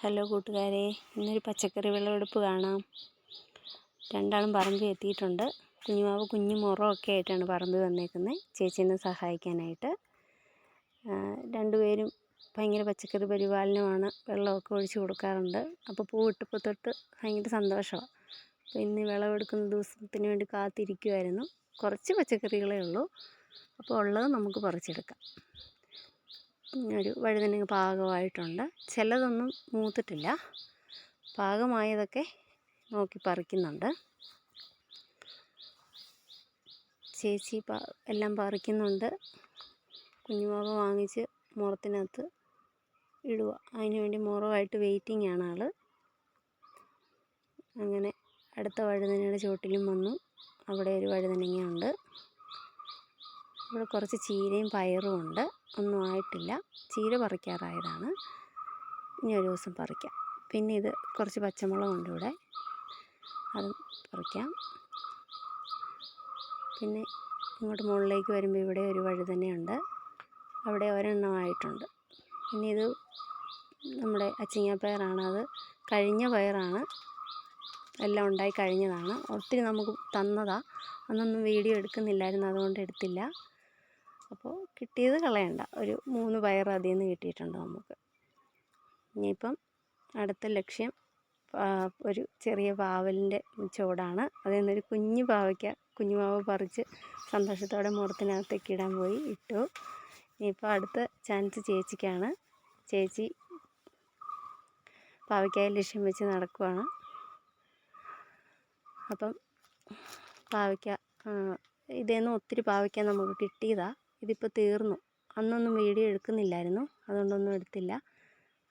Hello കൂട്ടുകാരെ, ഇന്നൊരു പച്ചക്കറി വിളവെടുപ്പ് കാണാം. രണ്ടാളും പറമ്പിൽ എത്തിയിട്ടുണ്ട്. കുഞ്ഞുമാവ് കുഞ്ഞു മുറമൊക്കെ ആയിട്ടാണ് പറമ്പിൽ വന്നേക്കുന്നത്, ചേച്ചീനെ സഹായിക്കാനായിട്ട്. രണ്ടുപേരും ഭയങ്കര പച്ചക്കറി പരിപാലനമാണ്, വെള്ളമൊക്കെ ഒഴിച്ച് കൊടുക്കാറുണ്ട്. അപ്പോൾ പൂ ഇട്ടപ്പോൾ തൊട്ട് ഭയങ്കര സന്തോഷമാണ്. അപ്പോൾ ഇന്ന് വിളവെടുക്കുന്ന ദിവസത്തിന് വേണ്ടി കാത്തിരിക്കുമായിരുന്നു. കുറച്ച് പച്ചക്കറികളേ ഉള്ളൂ, അപ്പോൾ ഉള്ളത് നമുക്ക് പറിച്ചെടുക്കാം. ഒരു വഴുതനങ്ങ പാകമായിട്ടുണ്ട്. ചിലതൊന്നും മൂത്തിട്ടില്ല. പാകമായതൊക്കെ നോക്കി പറിക്കുന്നുണ്ട്. ചേച്ചി എല്ലാം പറിക്കുന്നുണ്ട്. കുഞ്ഞുമാവ് വാങ്ങിച്ച് മുറത്തിനകത്ത് ഇടുക. അതിനുവേണ്ടി മുറമായിട്ട് വെയിറ്റിംഗ് ആണ് ആൾ. അങ്ങനെ അടുത്ത വഴുതനയുടെ ചുവട്ടിലും വന്നു. അവിടെ ഒരു വഴുതനങ്ങയുണ്ട്. ഇവിടെ കുറച്ച് ചീരയും പയറും ഉണ്ട്. ഒന്നും ആയിട്ടില്ല. ചീര പറിക്കാറായതാണ്. ഇനി ഒരു ദിവസം പറിക്കാം. പിന്നെ ഇത് കുറച്ച് പച്ചമുളകുണ്ട് ഇവിടെ, അതും പറിക്കാം. പിന്നെ ഇങ്ങോട്ട് മുകളിലേക്ക് വരുമ്പോൾ ഇവിടെ ഒരു വഴുതനയുണ്ട്. അവിടെ ഒരെണ്ണമായിട്ടുണ്ട്. പിന്നെ ഇത് നമ്മുടെ അച്ചിങ്ങാപ്പയറാണ്. അത് കഴിഞ്ഞ പയറാണ്, എല്ലാം ഉണ്ടായി കഴിഞ്ഞതാണ്. ഒത്തിരി നമുക്ക് തന്നതാണ്. അന്നൊന്നും വീഡിയോ എടുക്കുന്നില്ലായിരുന്നു, അതുകൊണ്ട് എടുത്തില്ല. അപ്പോൾ കിട്ടിയത് കളയണ്ട. ഒരു 3 പയർ അതിൽ നിന്ന് കിട്ടിയിട്ടുണ്ട് നമുക്ക്. ഇനിയിപ്പം അടുത്ത ലക്ഷ്യം ഒരു ചെറിയ പാവലിൻ്റെ ചുവടാണ്. അതിൽ നിന്നൊരു കുഞ്ഞു പാവയ്ക്ക കുഞ്ഞുമാവ് പറിച്ച് സന്തോഷത്തോടെ മുറത്തിനകത്തേക്ക് ഇടാൻ പോയി, ഇട്ടു. ഇനിയിപ്പോൾ അടുത്ത ചാൻസ് ചേച്ചിക്കാണ്. ചേച്ചി പാവയ്ക്കായ ലക്ഷ്യം വെച്ച് നടക്കുവാണ്. അപ്പം പാവയ്ക്ക ഇതിൽ നിന്ന് ഒത്തിരി പാവയ്ക്ക നമുക്ക് കിട്ടിയതാണ്. ഇതിപ്പോൾ തീർന്നു. അന്നൊന്നും വീഡിയോ എടുക്കുന്നില്ലായിരുന്നു, അതുകൊണ്ടൊന്നും എടുത്തില്ല.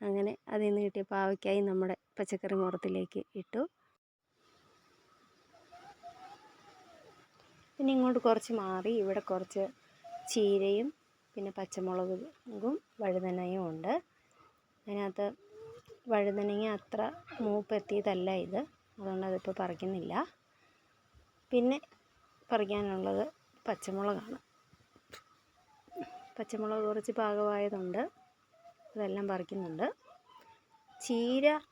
അങ്ങനെ അതിൽ നിന്ന് കിട്ടിയ പാവയ്ക്കായി നമ്മുടെ പച്ചക്കറി മുറത്തിലേക്ക് ഇട്ടു. പിന്നെ ഇങ്ങോട്ട് കുറച്ച് മാറി ഇവിടെ കുറച്ച് ചീരയും പിന്നെ പച്ചമുളകും വഴുതനയും ഉണ്ട്. അതിനകത്ത് വഴുതനങ്ങ അത്ര മൂപ്പെത്തിയതല്ല ഇത്, അതുകൊണ്ട് അതിപ്പോൾ പറിക്കുന്നില്ല. പിന്നെ പറിക്കാനുള്ളത് പച്ചമുളകാണ്. പച്ചമുളക് കുറച്ച് പാകമായതുണ്ട്, അതെല്ലാം പറിക്കുന്നുണ്ട്.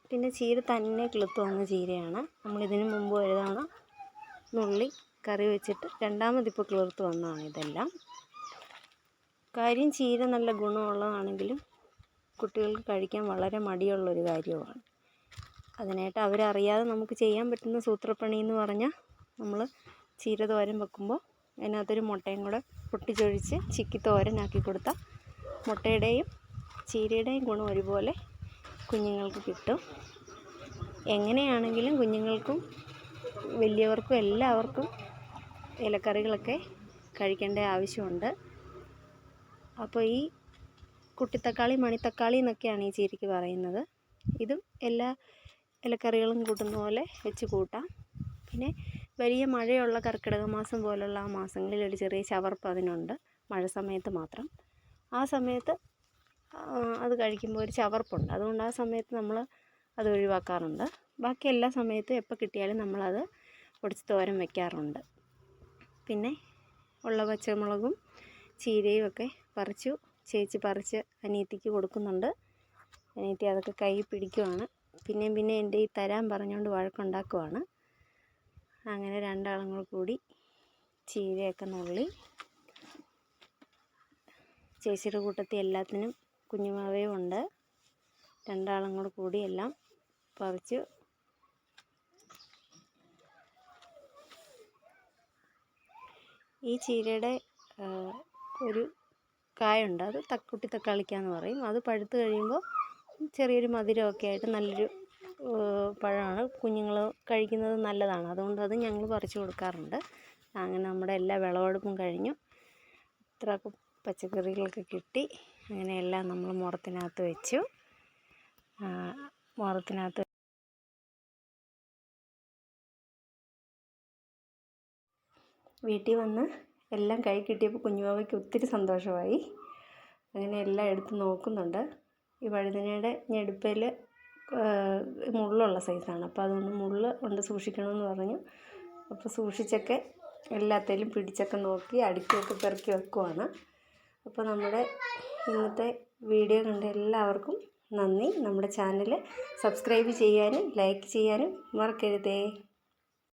പിന്നെ ചീര തന്നെ കിളുത്ത് വന്ന ചീരയാണ്. നമ്മളിതിന് മുമ്പ് ഒരു തവണ നുള്ളി കറി വെച്ചിട്ട് രണ്ടാമതിപ്പോൾ കിളിർത്ത് വന്നതാണ് ഇതെല്ലാം. കാര്യം ചീര നല്ല ഗുണമുള്ളതാണെങ്കിലും കുട്ടികൾക്ക് കഴിക്കാൻ വളരെ മടിയുള്ളൊരു കാര്യമാണ്. അതിനായിട്ട് അവരറിയാതെ നമുക്ക് ചെയ്യാൻ പറ്റുന്ന സൂത്രപ്പണി എന്ന് പറഞ്ഞാൽ, നമ്മൾ ചീര തോരൻ വെക്കുമ്പോൾ അതിനകത്തൊരു മുട്ടയും കൂടെ പൊട്ടിച്ചൊഴിച്ച് ചിക്കി തോരനാക്കി കൊടുത്താൽ മുട്ടയുടെയും ചീരയുടെയും ഗുണം ഒരുപോലെ കുഞ്ഞുങ്ങൾക്ക് കിട്ടും. എങ്ങനെയാണെങ്കിലും കുഞ്ഞുങ്ങൾക്കും വലിയവർക്കും എല്ലാവർക്കും ഇലക്കറികളൊക്കെ കഴിക്കേണ്ട ആവശ്യമുണ്ട്. അപ്പോൾ ഈ കുട്ടിത്തക്കാളി മണിത്തക്കാളി എന്നൊക്കെയാണ് ഈ ചീരയ്ക്ക് പറയുന്നത്. ഇതും എല്ലാ ഇലക്കറികളും കൂട്ടുന്ന പോലെ വെച്ച് കൂട്ടാം. പിന്നെ വലിയ മഴയുള്ള കർക്കിടക മാസം പോലുള്ള ആ മാസങ്ങളിൽ ഒരു ചെറിയ ചവർപ്പ് അതിനുണ്ട്, മഴ സമയത്ത് മാത്രം. ആ സമയത്ത് അത് കഴിക്കുമ്പോൾ ഒരു ചവർപ്പുണ്ട്, അതുകൊണ്ട് ആ സമയത്ത് നമ്മൾ അത് ഒഴിവാക്കാറുണ്ട്. ബാക്കി എല്ലാ സമയത്തും എപ്പോൾ കിട്ടിയാലും നമ്മളത് പൊടിച്ച് തോരൻ വയ്ക്കാറുണ്ട്. പിന്നെ ഉള്ള പച്ചമുളകും ചീരയും ഒക്കെ പറിച്ചു. ചേച്ചി പറിച്ച് അനിയത്തിക്ക് കൊടുക്കുന്നുണ്ട്. അനിയത്തി അതൊക്കെ കൈ പിടിക്കുവാണ്. പിന്നെ എൻ്റെ ഈ തരാൻ പറഞ്ഞുകൊണ്ട് വഴക്കുണ്ടാക്കുവാണ്. അങ്ങനെ രണ്ടാളും കൂടി ചീരയൊക്കെ നുള്ളി. ചേച്ചിയുടെ കൂട്ടത്തിൽ എല്ലാത്തിനും കുഞ്ഞുമാവയും ഉണ്ട്. രണ്ടാളും കൂടി എല്ലാം പറിച്ചു. ഈ ചീരയുടെ ഒരു കായുണ്ട്, അത് കുട്ടി തക്കാളിക്കാന്ന് പറയും. അത് പഴുത്ത് കഴിയുമ്പോൾ ചെറിയൊരു മധുരമൊക്കെ ആയിട്ട് നല്ലൊരു പഴമാണ്. കുഞ്ഞുങ്ങൾ കഴിക്കുന്നത് നല്ലതാണ്, അതുകൊണ്ട് അത് ഞങ്ങൾ പറിച്ചു കൊടുക്കാറുണ്ട്. അങ്ങനെ നമ്മുടെ എല്ലാ വിളവെടുപ്പും കഴിഞ്ഞു. ഇത്ര പച്ചക്കറികളൊക്കെ കിട്ടി. അങ്ങനെ എല്ലാം നമ്മൾ മുറത്തിനകത്ത് വെച്ചു. മുറത്തിനകത്ത് വീട്ടിൽ വന്ന് എല്ലാം കൈ കിട്ടിയപ്പോൾ കുഞ്ഞുമാവയ്ക്ക് ഒത്തിരി സന്തോഷമായി. അങ്ങനെ എല്ലാം എടുത്ത് നോക്കുന്നുണ്ട്. ഈ വഴുതനയുടെ ഞെടുപ്പയിൽ മുള്ളുള്ള സൈസാണ്, അപ്പോൾ അതൊന്ന് മുള്ള് കൊണ്ട് സൂക്ഷിക്കണമെന്ന് പറഞ്ഞു. അപ്പോൾ സൂക്ഷിച്ചൊക്കെ എല്ലാത്തിലും പിടിച്ചൊക്കെ നോക്കി അടുക്കിയൊക്കെ പെറുക്കി വെക്കുവാണ്. അപ്പോൾ നമ്മുടെ ഇന്നത്തെ വീഡിയോ കണ്ട എല്ലാവർക്കും നന്ദി. നമ്മുടെ ചാനൽ സബ്സ്ക്രൈബ് ചെയ്യാനും ലൈക്ക് ചെയ്യാനും മറക്കരുതേ.